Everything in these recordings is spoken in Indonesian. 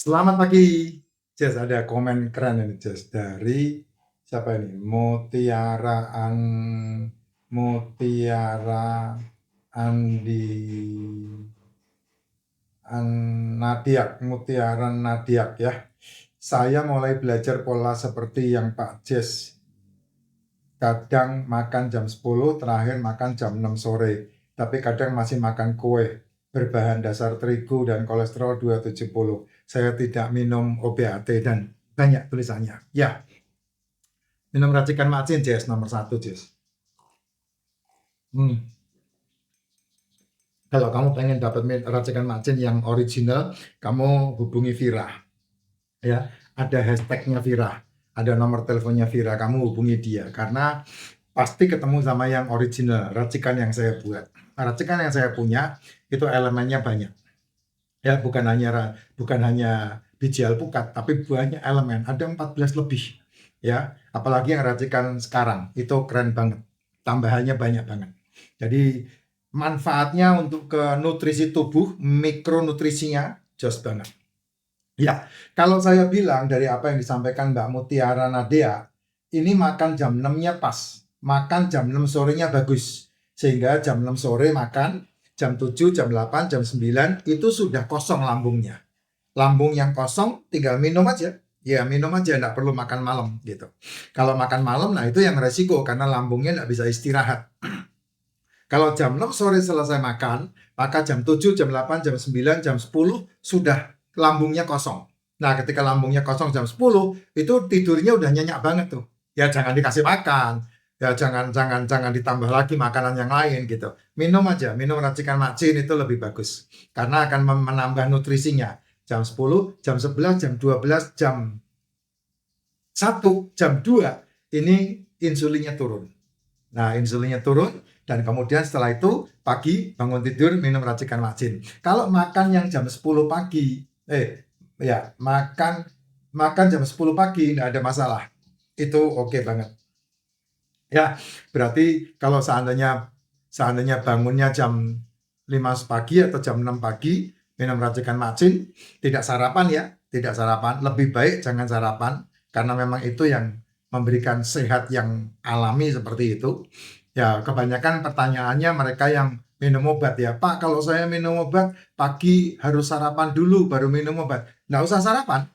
Selamat pagi, Jess. Ada komen keren ini, Jess. Dari siapa ini? Mutiara Andi Mutiara Nadiak ya. Saya mulai belajar pola seperti yang Pak Jess. Kadang makan jam 10, terakhir makan jam 6 sore. Tapi kadang masih makan kue berbahan dasar terigu dan kolesterol 270. Saya tidak minum OBAT dan banyak tulisannya. Ya, minum racikan macin, Jess, nomor 1, Jess. Kalau kamu pengen dapat racikan macin yang original, kamu hubungi Vira. Ya, ada hashtagnya Vira, ada nomor teleponnya Vira, kamu hubungi dia karena pasti ketemu sama yang original, racikan yang saya buat. Racikan yang saya punya itu elemennya banyak. Ya, bukan hanya biji alpukat, tapi banyak elemen, ada 14 lebih. Ya, apalagi yang racikan sekarang, itu keren banget. Tambahannya banyak banget. Jadi manfaatnya untuk ke nutrisi tubuh, mikronutrisinya jos banget. Ya, kalau saya bilang dari apa yang disampaikan Mbak Mutiara Nadea, ini makan jam 6-nya pas. Makan jam 6 sorenya bagus. Sehingga jam 6 sore makan, jam 7, jam 8, jam 9 itu sudah kosong lambungnya. Lambung yang kosong tinggal minum aja. Ya minum aja, nggak perlu makan malam gitu. Kalau makan malam, nah itu yang resiko karena lambungnya nggak bisa istirahat. Kalau jam 6 sore selesai makan, maka jam 7, jam 8, jam 9, jam 10 sudah lambungnya kosong. Nah, ketika lambungnya kosong jam 10, itu tidurnya udah nyenyak banget tuh. Ya jangan dikasih makan. Ya jangan ditambah lagi makanan yang lain gitu. Minum aja, minum racikan macin itu lebih bagus. Karena akan menambah nutrisinya. Jam 10, jam 11, jam 12, jam 1, jam 2 ini insulinnya turun. Nah, insulinnya turun dan kemudian setelah itu pagi bangun tidur minum racikan macin. Kalau makan yang jam 10 pagi, makan jam 10 pagi tidak ada masalah. Itu oke banget. Ya, berarti kalau seandainya bangunnya jam 5 pagi atau jam 6 pagi minum racikan macin, tidak sarapan ya, tidak sarapan, lebih baik jangan sarapan karena memang itu yang memberikan sehat yang alami seperti itu. Ya, kebanyakan pertanyaannya mereka yang minum obat ya, Pak, kalau saya minum obat pagi harus sarapan dulu baru minum obat. Nggak usah sarapan,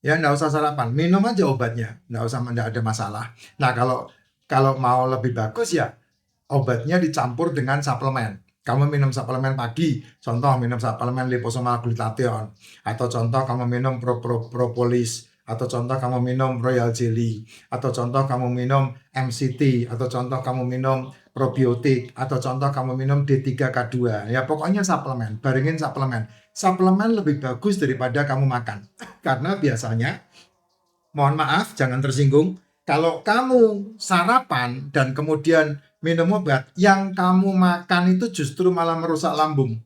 ya nggak usah sarapan, minum aja obatnya, nggak ada masalah. Nah, kalau kalau mau lebih bagus ya obatnya dicampur dengan suplemen. Kamu minum suplemen pagi, contoh minum suplemen liposomal glutathione, atau contoh kamu minum propolis, atau contoh kamu minum royal jelly, atau contoh kamu minum MCT, atau contoh kamu minum probiotik, atau contoh kamu minum D3K2. Ya pokoknya suplemen, barengin suplemen. Suplemen lebih bagus daripada kamu makan. Karena biasanya, mohon maaf, jangan tersinggung, kalau kamu sarapan dan kemudian minum obat, yang kamu makan itu justru malah merusak lambung.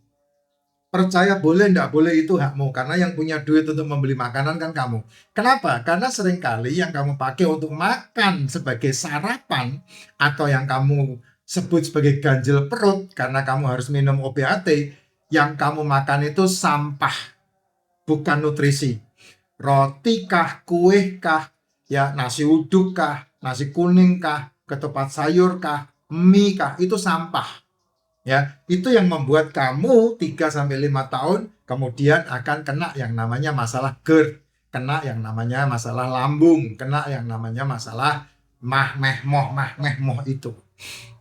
Percaya boleh enggak boleh itu hakmu, karena yang punya duit untuk membeli makanan kan kamu. Kenapa? Karena seringkali yang kamu pakai untuk makan sebagai sarapan atau yang kamu sebut sebagai ganjil perut karena kamu harus minum OBAT, yang kamu makan itu sampah, bukan nutrisi. Roti kah, kue kah, ya nasi uduk kah, nasi kuning kah, ketupat sayur kah, mie kah, itu sampah. Ya, itu yang membuat kamu 3 sampai 5 tahun kemudian akan kena yang namanya masalah GERD, kena yang namanya masalah lambung, kena yang namanya masalah mah meh moh itu.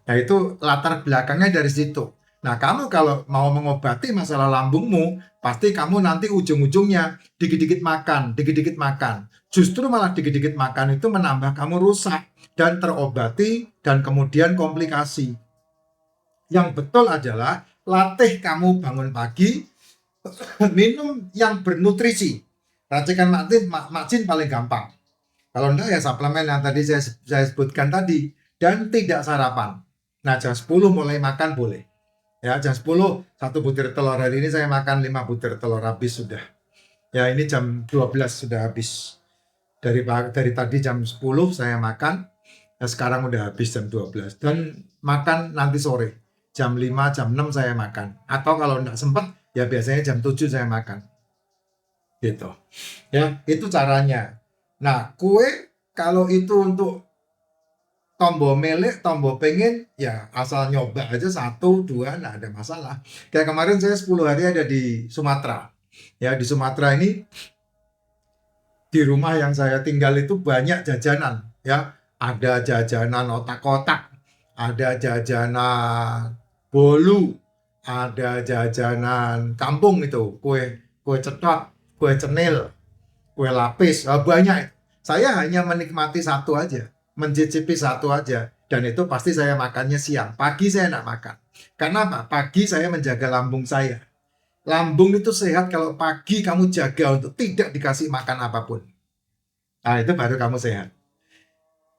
Nah, itu latar belakangnya dari situ. Nah, kamu kalau mau mengobati masalah lambungmu, pasti kamu nanti ujung-ujungnya dikit-dikit makan, dikit-dikit makan. Justru malah dikit-dikit makan itu menambah kamu rusak dan terobati dan kemudian komplikasi. Yang betul adalah latih kamu bangun pagi, minum yang bernutrisi. Racikan macin paling gampang. Kalau enggak ya suplemen yang tadi saya sebutkan tadi. Dan tidak sarapan. Nah, jam 10 mulai makan boleh. Ya, jam 10 1 butir telur. Hari ini saya makan 5 butir telur habis sudah. Ya, ini jam 12 sudah habis. Dari tadi jam 10 saya makan. Ya, sekarang udah habis jam 12. Dan makan nanti sore. Jam 5, jam 6 saya makan. Atau kalau enggak sempat, ya biasanya jam 7 saya makan. gitu. Ya, itu caranya. Nah, kue kalau itu untuk tombol milik, tombol pengen, ya asal nyoba aja satu, dua, nggak ada masalah. Kayak kemarin saya 10 hari ada di Sumatera. Ya, di Sumatera ini, di rumah yang saya tinggal itu banyak jajanan. Ya, ada jajanan otak-otak, ada jajanan bolu, ada jajanan kampung itu, kue kue cetok, kue cenil, kue lapis, banyak. Saya hanya menikmati satu aja, mencicipi satu aja. Dan itu pasti saya makannya siang. Pagi saya nggak makan. Karena apa? Pagi saya menjaga lambung saya. Lambung itu sehat kalau pagi kamu jaga untuk tidak dikasih makan apapun. Nah, itu baru kamu sehat.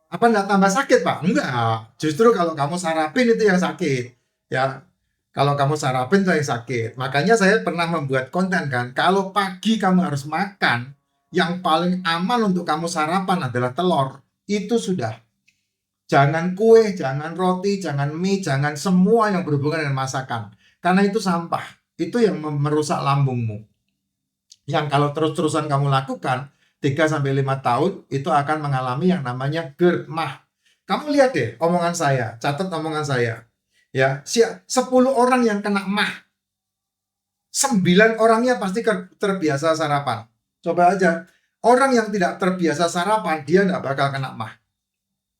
Apa nggak tambah sakit, Pak? Enggak. Justru kalau kamu sarapin itu yang sakit. Ya, kalau kamu sarapin itu yang sakit. Makanya saya pernah membuat konten kan. Kalau pagi kamu harus makan, yang paling aman untuk kamu sarapan adalah telur. Itu sudah. Jangan kue, jangan roti, jangan mie, jangan semua yang berhubungan dengan masakan. Karena itu sampah. Itu yang merusak lambungmu. Yang kalau terus-terusan kamu lakukan 3 sampai 5 tahun itu akan mengalami yang namanya GERD, mah. Kamu lihat deh omongan saya, catat omongan saya. Ya, 10 orang yang kena mah, 9 orangnya pasti terbiasa sarapan. Coba aja. Orang yang tidak terbiasa sarapan, dia nggak bakal kena mah.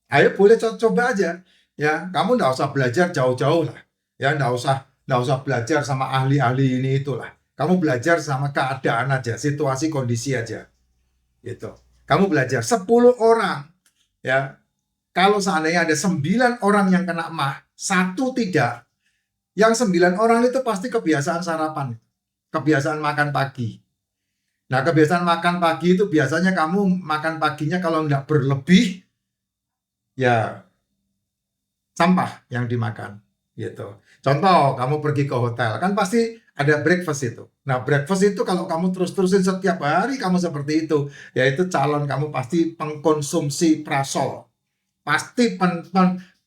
Ayo boleh coba aja. Ya, kamu nggak usah belajar jauh-jauh lah. Ya, nggak usah belajar sama ahli-ahli ini itulah. Kamu belajar sama keadaan aja, situasi kondisi aja. Gitu. Kamu belajar 10 orang. Ya, kalau seandainya ada 9 orang yang kena mah, satu tidak. Yang 9 orang itu pasti kebiasaan sarapan. Kebiasaan makan pagi. Nah, kebiasaan makan pagi itu biasanya kamu makan paginya kalau nggak berlebih, ya sampah yang dimakan. Gitu. Contoh, kamu pergi ke hotel, kan pasti ada breakfast itu. Nah, breakfast itu kalau kamu terus-terusin setiap hari kamu seperti itu, yaitu calon kamu pasti pengkonsumsi prasol. Pasti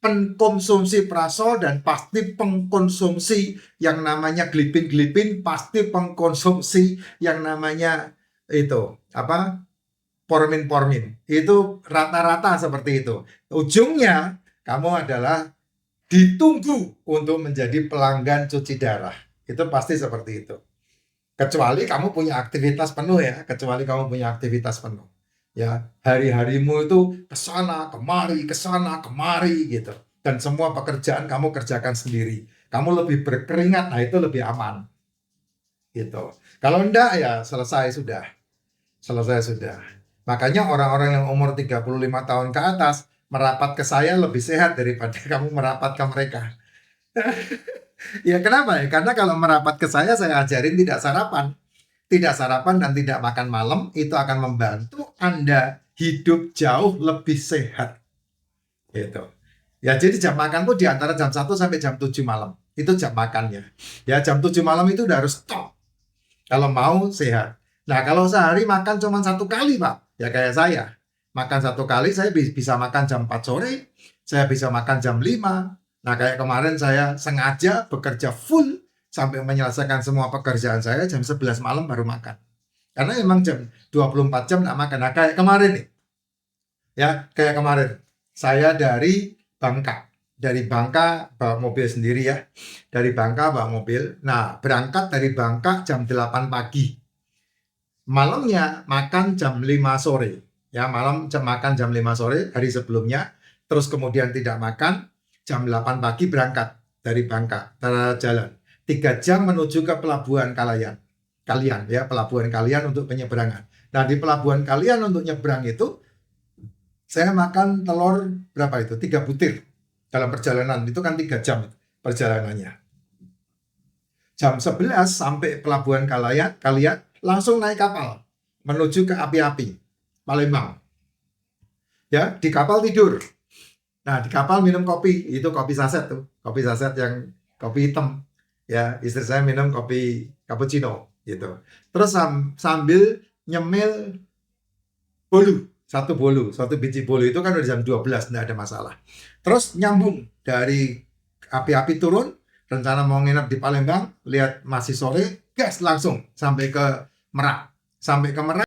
pengkonsumsi prasol dan pasti pengkonsumsi yang namanya glipin-glipin, pasti pengkonsumsi yang namanya itu apa pormin-pormin. Itu rata-rata seperti itu. Ujungnya kamu adalah ditunggu untuk menjadi pelanggan cuci darah. Itu pasti seperti itu. Kecuali kamu punya aktivitas penuh ya, kecuali kamu punya aktivitas penuh. Ya, hari-harimu itu ke sana, kemari gitu. Dan semua pekerjaan kamu kerjakan sendiri. Kamu lebih berkeringat, nah itu lebih aman. Gitu. Kalau enggak ya selesai sudah. Selesai sudah. Makanya orang-orang yang umur 35 tahun ke atas merapat ke saya lebih sehat daripada kamu merapat ke mereka. Ya kenapa ya? Karena kalau merapat ke saya ajarin tidak sarapan. Tidak sarapan dan tidak makan malam itu akan membantu Anda hidup jauh lebih sehat. Gitu. Ya jadi jam makan tuh di antara jam 1 sampai jam 7 malam. Itu jam makannya. Ya jam 7 malam itu udah harus stop. Kalau mau sehat. Nah kalau sehari makan cuma 1 kali Pak. Ya kayak saya. Makan 1 kali saya bisa makan jam 4 sore. Saya bisa makan jam 5. Nah kayak kemarin saya sengaja bekerja full sampai menyelesaikan semua pekerjaan saya jam 11 malam baru makan. Karena emang jam 24 jam nggak makan. Nah kayak kemarin nih. Ya kayak kemarin. Saya dari Bangka. Dari Bangka bawa mobil sendiri ya. Dari Bangka bawa mobil. Nah berangkat dari Bangka jam 8 pagi. Malamnya makan jam 5 sore. Ya makan jam 5 sore hari sebelumnya. Terus kemudian tidak makan. Jam 8 pagi berangkat dari Bangka, jalan 3 jam menuju ke pelabuhan Kalian ya, pelabuhan Kalian untuk penyeberangan. Nah di pelabuhan Kalian untuk nyebrang itu saya makan telur berapa itu 3 butir dalam perjalanan itu kan 3 jam perjalanannya. Jam 11 sampai pelabuhan Kalian langsung naik kapal menuju ke api-api Palembang ya, di kapal tidur. Nah, di kapal minum kopi, itu kopi saset tuh. Kopi saset yang kopi hitam. Ya, istri saya minum kopi cappuccino gitu. Terus sambil nyemil bolu, satu biji bolu itu kan udah jam 12, enggak ada masalah. Terus nyambung dari api-api turun, rencana mau nginep di Palembang, lihat masih sore, gas langsung sampai ke Merak. sampai ke Merak